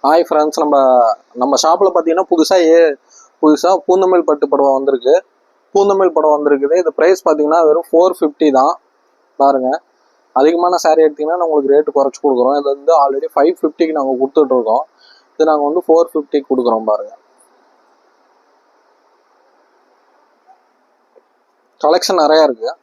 Hi friends, நம்ம ஷாப்பில் பார்த்தீங்கன்னா புதுசாக பூந்தமிழ் பட்டு புடவை வந்திருக்கு. பூந்தமிழ் புடவை வந்திருக்குது. இது ப்ரைஸ் பார்த்தீங்கன்னா வெறும் 450 தான். பாருங்கள், அதிகமான சாரீ எடுத்திங்கன்னா நான் உங்களுக்கு ரேட்டு குறைச்சி கொடுக்குறோம். இது வந்து ஆல்ரெடி 550க்கு நாங்கள் கொடுத்துட்ருக்கோம். இது நாங்கள் வந்து 450 கொடுக்குறோம். பாருங்கள், கலெக்ஷன் நிறையா இருக்குது.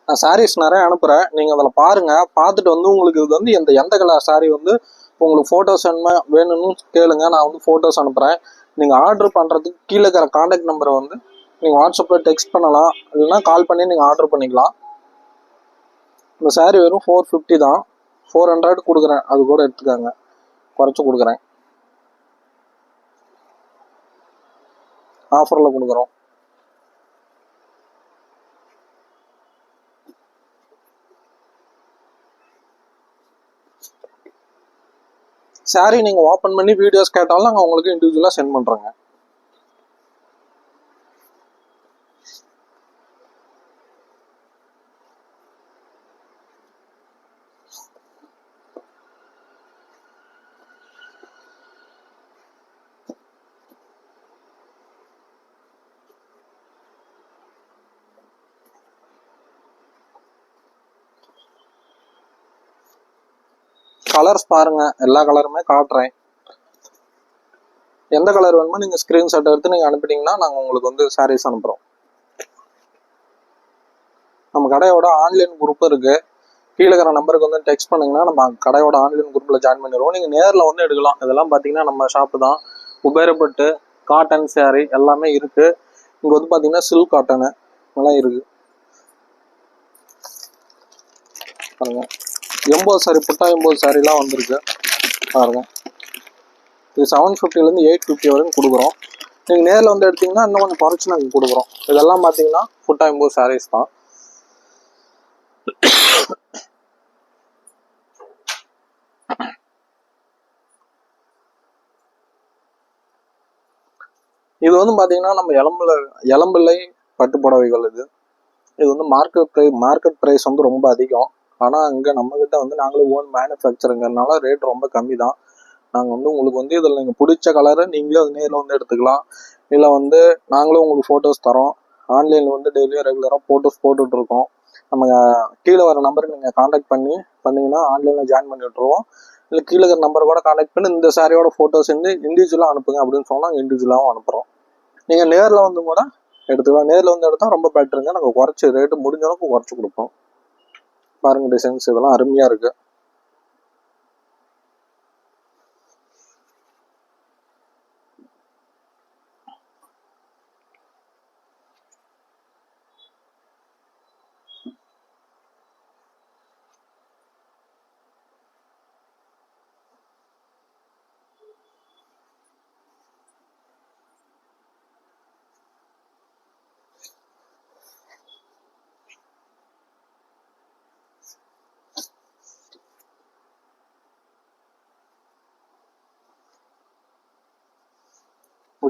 நான் சாரீஸ் நிறைய அனுப்புகிறேன். நீங்கள் அதில் பாருங்கள். பார்த்துட்டு வந்து உங்களுக்கு இது வந்து எந்த கலர் சாரீ வந்து உங்களுக்கு ஃபோட்டோஸ் வேணும்னு கேளுங்க. நான் வந்து ஃபோட்டோஸ் அனுப்புகிறேன். நீங்கள் ஆர்டர் பண்ணுறதுக்கு கீழே இருக்கிற காண்டாக்ட் நம்பரை வந்து நீங்கள் வாட்ஸ்அப்பில் டெக்ஸ்ட் பண்ணலாம், இல்லைன்னா கால் பண்ணி நீங்கள் ஆர்டர் பண்ணிக்கலாம். இந்த சாரீ வெறும் 450 தான். 400 கொடுக்குறேன். அது கூட எடுத்துக்காங்க, குறைச்சி கொடுக்குறேன். ஆஃபரில் கொடுக்குறோம். சாரீ நீங்கள் ஓப்பன் பண்ணி வீடியோஸ் கேட்டாலும் நாங்கள் உங்களுக்கு இண்டிவிஜுவலாக சென்ட் பண்ணுறோங்க. கலர்ஸ் பாருங்க, எல்லா கலருமே காட்டுறேன். எந்த கலர் வேணுமோ நீங்கள் ஸ்க்ரீன்ஷாட் எடுத்து நீங்கள் அனுப்பிட்டீங்கன்னா நாங்கள் உங்களுக்கு வந்து சாரீஸ் அனுப்புகிறோம். நம்ம கடையோட ஆன்லைன் குரூப் இருக்குது. கீழே இருக்கிற நம்பருக்கு வந்து டெக்ஸ்ட் பண்ணிங்கன்னா நம்ம கடையோட ஆன்லைன் குரூப்பில் ஜாயின் பண்ணிடுவோம். நீங்கள் நேரில் வந்து எடுக்கலாம். இதெல்லாம் பார்த்தீங்கன்னா நம்ம ஷாப்பு தான். உபேரப்பட்டு காட்டன் சாரீ எல்லாமே இருக்குது. இங்கே வந்து பார்த்தீங்கன்னா சில்க் காட்டனு எல்லாம் இருக்குது. பாருங்க, 80 சாரீ, புட்டா 80 சாரீலாம் வந்திருக்கு. பாருங்க, இது 750லேருந்து 850 வரைக்கும் கொடுக்குறோம். நீங்கள் நேரில் வந்து எடுத்திங்கன்னா இன்னும் கொஞ்சம் குறைச்சி நாங்கள் கொடுக்குறோம். இதெல்லாம் பார்த்தீங்கன்னா புட்டா 80 சாரீஸ் தான். இது வந்து பார்த்தீங்கன்னா நம்ம இளம்பிள்ளை பட்டு புடவைகள். இது வந்து மார்க்கெட் ப்ரைஸ் வந்து ரொம்ப அதிகம். ஆனால் இங்கே நம்மக்கிட்ட வந்து நாங்களே ஓன் மேனுஃபேக்சருங்கிறதுனால ரேட் ரொம்ப கம்மி தான். நாங்கள் வந்து உங்களுக்கு வந்து இதில் நீங்கள் பிடிச்ச கலரை நீங்களே அது நேரில் வந்து எடுத்துக்கலாம். இல்லை வந்து நாங்களும் உங்களுக்கு ஃபோட்டோஸ் தரோம். ஆன்லைனில் வந்து டெய்லியும் ரெகுலராக ஃபோட்டோஸ் போட்டுட்ருக்கோம். நம்ம கீழே வர நம்பருக்கு நீங்கள் காண்டாக்ட் பண்ணிங்கன்னா ஆன்லைனில் ஜாயின் பண்ணி விட்ருவோம். இல்லை கீழே இருக்கிற நம்பர் கூட காண்டாக்ட் பண்ணி இந்த சாரியோட ஃபோட்டோஸ் வந்து இண்டிவிஜுவலாக அனுப்புங்க அப்படின்னு சொன்னால் நாங்கள் இண்டிவிஜுவலாகவும் அனுப்புகிறோம். நீங்கள் நேரில் வந்து கூட எடுத்துக்கலாம். நேரில் வந்து எடுத்தால் ரொம்ப பெட்டருங்க. நாங்கள் குறைச்சி ரேட்டு முடிஞ்ச அளவுக்கு குறைச்சி கொடுப்போம். பாருங்கள், டிசைன்ஸ் இதெல்லாம் அருமையாக இருக்குது.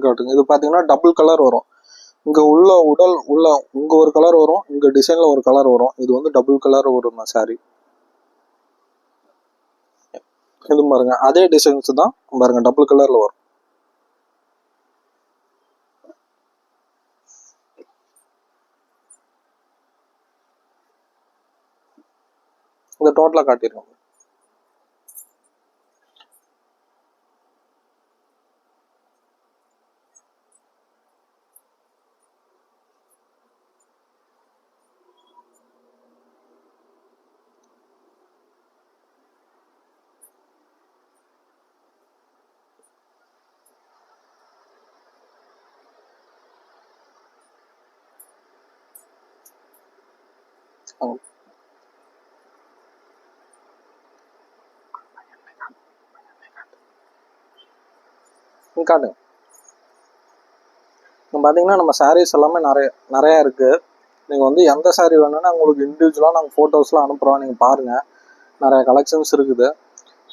காட்டுங்க. இது பார்த்தீங்கன்னா டபுள் கலர் வரும். இங்கே உள்ள இங்கே ஒரு கலர் வரும், இங்கே டிசைனில் ஒரு கலர் வரும். இது வந்து டபுள் கலர் வரும் சாரி. இது பாருங்க, அதே டிசைன்ஸ் தான் பாருங்க, டபுள் கலரில் வரும். இதை டோட்டலாக காட்டிடுவோம். காட்டுங்க. இப்போ பார்த்தீங்கன்னா நம்ம சாரீஸ் எல்லாமே நிறையா இருக்குது. நீங்கள் வந்து எந்த சாரீ வேணும்னா உங்களுக்கு இண்டிவிஜுவலாக நாங்கள் ஃபோட்டோஸ்லாம் அனுப்புகிறோம், நீங்கள் பாருங்கள். நிறைய கலெக்ஷன்ஸ் இருக்குது.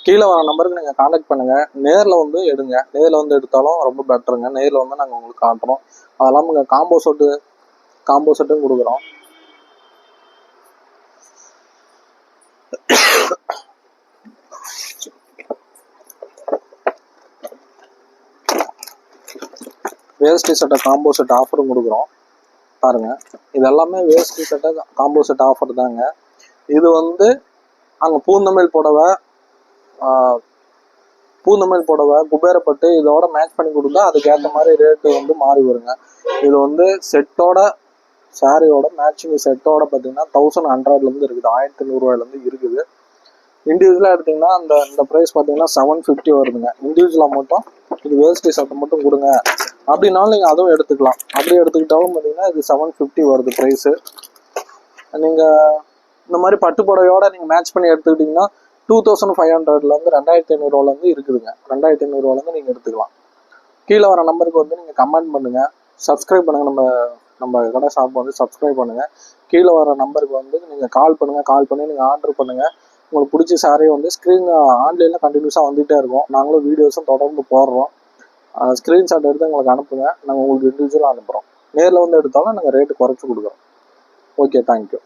கீழே வர நம்பருக்கு நீங்கள் காண்டாக்ட் பண்ணுங்கள். நேரில் வந்து எடுங்க, நேரில் வந்து எடுத்தாலும் ரொம்ப பெட்டருங்க. நேரில் வந்து நாங்கள் உங்களுக்கு காட்டுறோம். அதெல்லாம் இங்கே காம்போ செட்டும் கொடுக்குறோம். வேஸ்டி சட்டை காம்போ செட் ஆஃபரும் கொடுக்குறோம் பாருங்கள். இது எல்லாமே வேஸ்டி சட்டை காம்போ செட் ஆஃபர் தாங்க. இது வந்து அங்கே பூந்தமிழ் புடவை குபேரப்பட்டு இதோட மேட்ச் பண்ணி கொடுத்தா அதுக்கேற்ற மாதிரி ரேட்டு வந்து மாறி வருங்க. இது வந்து செட்டோட சாரியோட மேட்சிங் செட்டோட பார்த்தீங்கன்னா 1100 இருக்குது, 1100 இருக்குது. இண்டிவிஜுவலாக எடுத்திங்கன்னா இந்த ப்ரைஸ் பார்த்தீங்கன்னா 750 வருதுங்க. இண்டிவிஜுவலாக மட்டும் இது வேஸ்டி சட்டை மட்டும் கொடுங்க அப்படின்னாலும் நீங்கள் அதுவும் எடுத்துக்கலாம். அப்படி எடுத்துக்கிட்டாலும் பார்த்தீங்கன்னா இது 750 வருது ப்ரைஸு. நீங்கள் இந்த மாதிரி பட்டு புடவையோட நீங்கள் மேட்ச் பண்ணி எடுத்துக்கிட்டிங்கன்னா 2500 2500 இருக்குதுங்க. 2500 நீங்கள் எடுத்துக்கலாம். கீழே வர நம்பருக்கு வந்து நீங்கள் கமெண்ட் பண்ணுங்கள், சப்ஸ்கிரைப் பண்ணுங்கள். நம்ம கடை ஷாப் வந்து சப்ஸ்கிரைப் பண்ணுங்கள். கீழே வர நம்பருக்கு வந்து நீங்கள் கால் பண்ணி நீங்கள் ஆர்டர் பண்ணுங்கள். உங்களுக்கு பிடிச்ச சாரியை வந்து ஆன்லைனில் கண்டினியூஸாக வந்துகிட்டே இருக்கும். நாங்களும் வீடியோஸும் தொடர்ந்து போடுறோம். ஸ்க்ரீன்ஷாட் எடுத்து எங்களுக்கு அனுப்புங்க, நாங்கள் உங்களுக்கு இண்டிவிஜுவலாக அனுப்புகிறோம். நேரில் வந்து எடுத்தாலும் நாங்கள் ரேட்டு குறைச்சி கொடுக்குறோம். Okay, thank you.